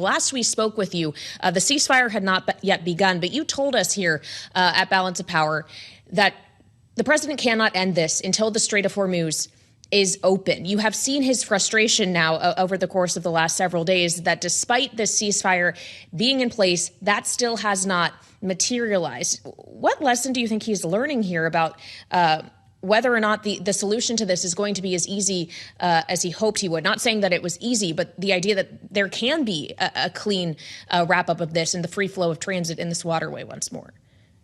Last we spoke with you, the ceasefire had not yet begun, but you told us here at Balance of Power that the president cannot end this until the Strait of Hormuz is open. You have seen his frustration now over the course of the last several days that despite this ceasefire being in place, that still has not materialized. What lesson do you think he's learning here about whether or not the solution to this is going to be as easy as he hoped he would? Not saying that it was easy, but the idea that there can be a clean wrap up of this and the free flow of transit in this waterway once more.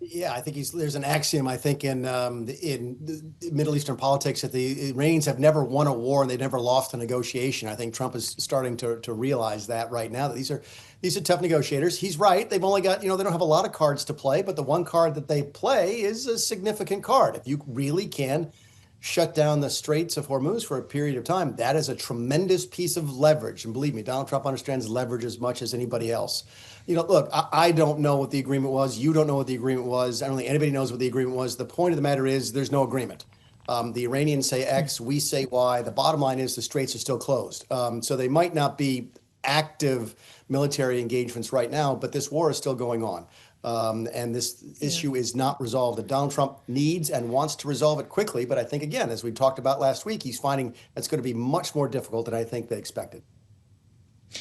Yeah, I think there's an axiom, I think, in Middle Eastern politics that the Iranians have never won a war and they've never lost a negotiation. I think Trump is starting to realize that right now, that these are tough negotiators. He's right. They've only got, they don't have a lot of cards to play, but the one card that they play is a significant card. If you really can shut down the Straits of Hormuz for a period of time, that is a tremendous piece of leverage. And believe me, Donald Trump understands leverage as much as anybody else. Look, I don't know what the agreement was. You don't know what the agreement was. I don't think anybody knows what the agreement was. The point of the matter is there's no agreement. The Iranians say X, we say Y. The bottom line is the Straits are still closed. So they might not be active military engagements right now, but this war is still going on. And this issue is not resolved. And Donald Trump needs and wants to resolve it quickly. But I think, again, as we talked about last week, he's finding that's going to be much more difficult than I think they expected.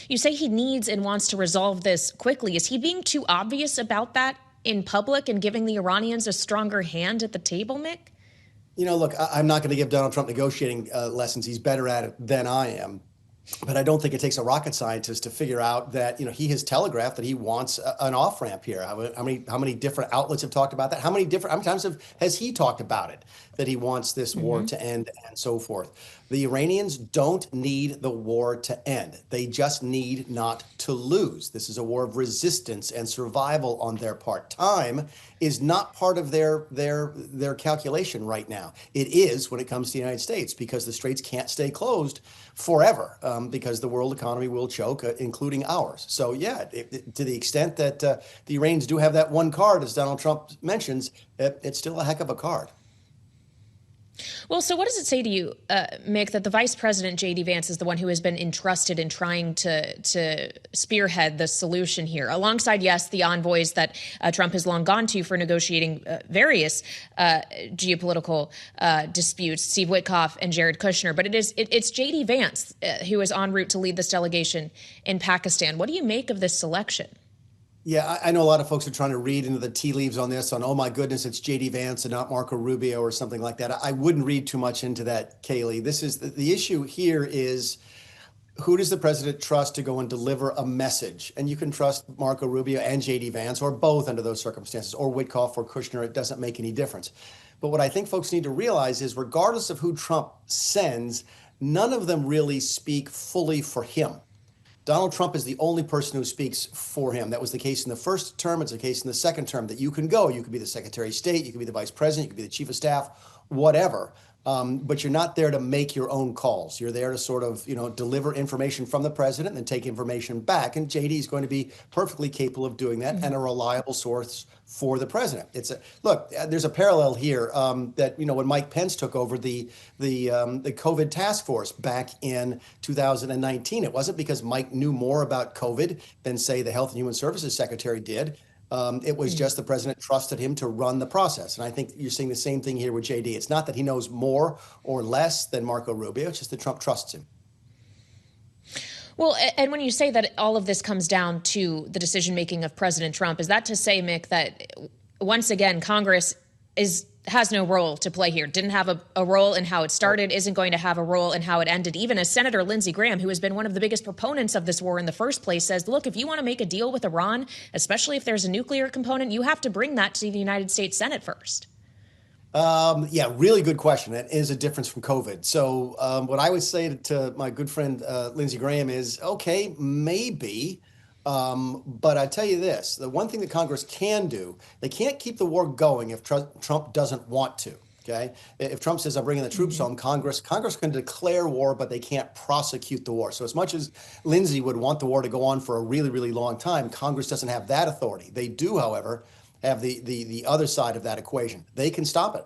You say he needs and wants to resolve this quickly. Is he being too obvious about that in public and giving the Iranians a stronger hand at the table, Mick? Look, I'm not going to give Donald Trump negotiating lessons. He's better at it than I am. But I don't think it takes a rocket scientist to figure out that, he has telegraphed that he wants an off-ramp here. How many different outlets have talked about that? How many times has he talked about it, that he wants this war to end and so forth? The Iranians don't need the war to end. They just need not to lose. This is a war of resistance and survival on their part. Time is not part of their calculation right now. It is when it comes to the United States, because the Straits can't stay closed forever, because the world economy will choke, including ours. So yeah, to the extent that the Iranians do have that one card, as Donald Trump mentions, it's still a heck of a card. Well, so what does it say to you, Mick, that the Vice President JD Vance is the one who has been entrusted in trying to spearhead the solution here, alongside, yes, the envoys that Trump has long gone to for negotiating various geopolitical disputes, Steve Witkoff and Jared Kushner. But it's JD Vance who is en route to lead this delegation in Pakistan. What do you make of this selection? Yeah, I know a lot of folks are trying to read into the tea leaves on this, oh my goodness, it's JD Vance and not Marco Rubio or something like that. I wouldn't read too much into that, Kaylee. This is the issue here is, who does the president trust to go and deliver a message? And you can trust Marco Rubio and JD Vance, or both under those circumstances, or Witkoff or Kushner. It doesn't make any difference. But what I think folks need to realize is, regardless of who Trump sends, none of them really speak fully for him. Donald Trump is the only person who speaks for him. That was the case in the first term. It's the case in the second term, that you can go. You could be the Secretary of State. You could be the Vice President. You could be the Chief of Staff, whatever. But you're not there to make your own calls. You're there to sort of, deliver information from the president and then take information back. And JD is going to be perfectly capable of doing that and a reliable source for the president. Look, there's a parallel here that, when Mike Pence took over the COVID task force back in 2019, it wasn't because Mike knew more about COVID than, say, the Health and Human Services Secretary did. It was just the president trusted him to run the process. And I think you're seeing the same thing here with JD. It's not that he knows more or less than Marco Rubio. It's just that Trump trusts him. Well, and when you say that all of this comes down to the decision-making of President Trump, is that to say, Mick, that once again, Congress has no role to play here, didn't have a role in how it started, isn't going to have a role in how it ended? Even as Senator Lindsey Graham, who has been one of the biggest proponents of this war in the first place, says, look, if you want to make a deal with Iran, especially if there's a nuclear component, you have to bring that to the United States Senate first. Yeah, really good question. That is a difference from COVID. So what I would say to my good friend Lindsey Graham is, okay, maybe. But I tell you this, the one thing that Congress can do, they can't keep the war going if Trump doesn't want to. Okay. If Trump says, I'm bringing the troops home, Congress can declare war, but they can't prosecute the war. So as much as Lindsey would want the war to go on for a really, really long time, Congress doesn't have that authority. They do, however, have the other side of that equation. They can stop it.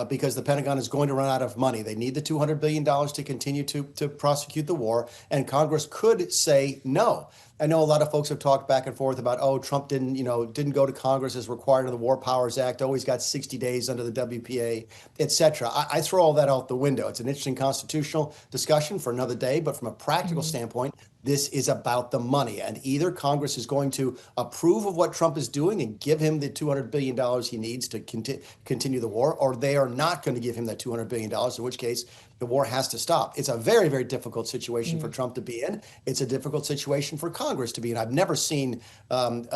because the Pentagon is going to run out of money. They need the $200 billion to continue to prosecute the war, and Congress could say no. I know a lot of folks have talked back and forth about, oh, Trump didn't go to Congress as required in the War Powers Act. Always got 60 days under the WPA, et cetera. I throw all that out the window. It's an interesting constitutional discussion for another day, but from a practical standpoint, this is about the money. And either Congress is going to approve of what Trump is doing and give him the $200 billion he needs to continue the war, or they are not going to give him that $200 billion, in which case the war has to stop. It's a very, very difficult situation for Trump to be in. It's a difficult situation for Congress to be in. I've never seen an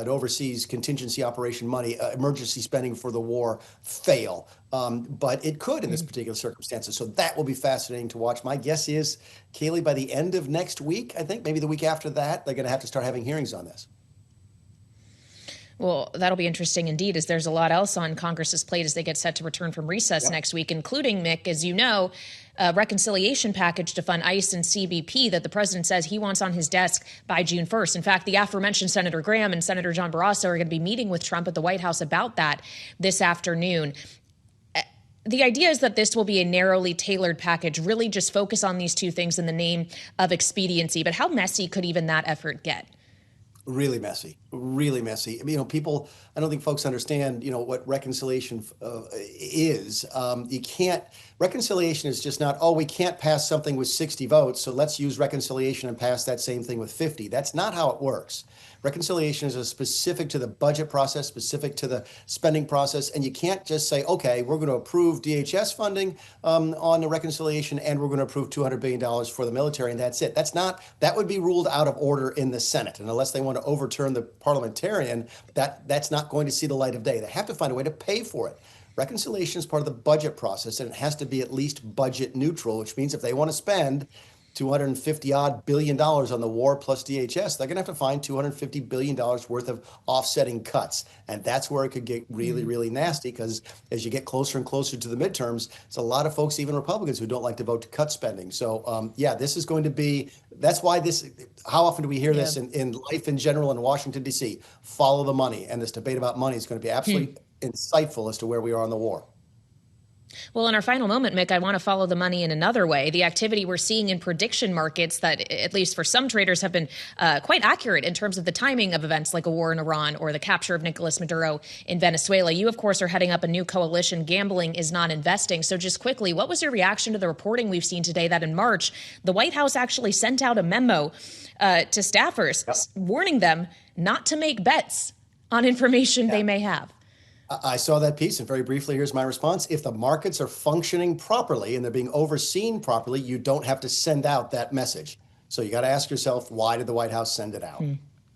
overseas contingency operation money, emergency spending for the war fail. But it could in this particular circumstances. So that will be fascinating to watch. My guess is, Kayleigh, by the end of next week, I think maybe the week after that, they're going to have to start having hearings on this. Well, that'll be interesting indeed, as there's a lot else on Congress's plate as they get set to return from recess next week, including, Mick, as you know, a reconciliation package to fund ICE and CBP that the president says he wants on his desk by June 1st. In fact, the aforementioned Senator Graham and Senator John Barrasso are going to be meeting with Trump at the White House about that this afternoon. The idea is that this will be a narrowly tailored package, really just focus on these two things in the name of expediency. But how messy could even that effort get? Really messy, really messy. People, I don't think folks understand, what reconciliation is. Reconciliation is just not, oh, we can't pass something with 60 votes, so let's use reconciliation and pass that same thing with 50. That's not how it works. Reconciliation is specific to the budget process, specific to the spending process, and you can't just say, okay, we're going to approve DHS funding on the reconciliation, and we're going to approve $200 billion for the military, and that's it. That would be ruled out of order in the Senate, and unless they want to overturn the parliamentarian, that's not going to see the light of day. They have to find a way to pay for it. Reconciliation is part of the budget process, and it has to be at least budget neutral, which means if they want to spend $250 billion on the war plus DHS, they're going to have to find $250 billion worth of offsetting cuts. And that's where it could get really, really nasty, because as you get closer and closer to the midterms, it's a lot of folks, even Republicans, who don't like to vote to cut spending. So, this is going to be, that's why how often do we hear this in life in general in Washington, D.C.? Follow the money. And this debate about money is going to be absolutely insightful as to where we are in the war. Well, in our final moment, Mick, I want to follow the money in another way. The activity we're seeing in prediction markets that, at least for some traders, have been quite accurate in terms of the timing of events like a war in Iran or the capture of Nicolas Maduro in Venezuela. You, of course, are heading up a new coalition, Gambling is Not Investing. So just quickly, what was your reaction to the reporting we've seen today that in March, the White House actually sent out a memo to staffers warning them not to make bets on information they may have? I saw that piece, and very briefly, here's my response. If the markets are functioning properly and they're being overseen properly, you don't have to send out that message. So you got to ask yourself, why did the White House send it out?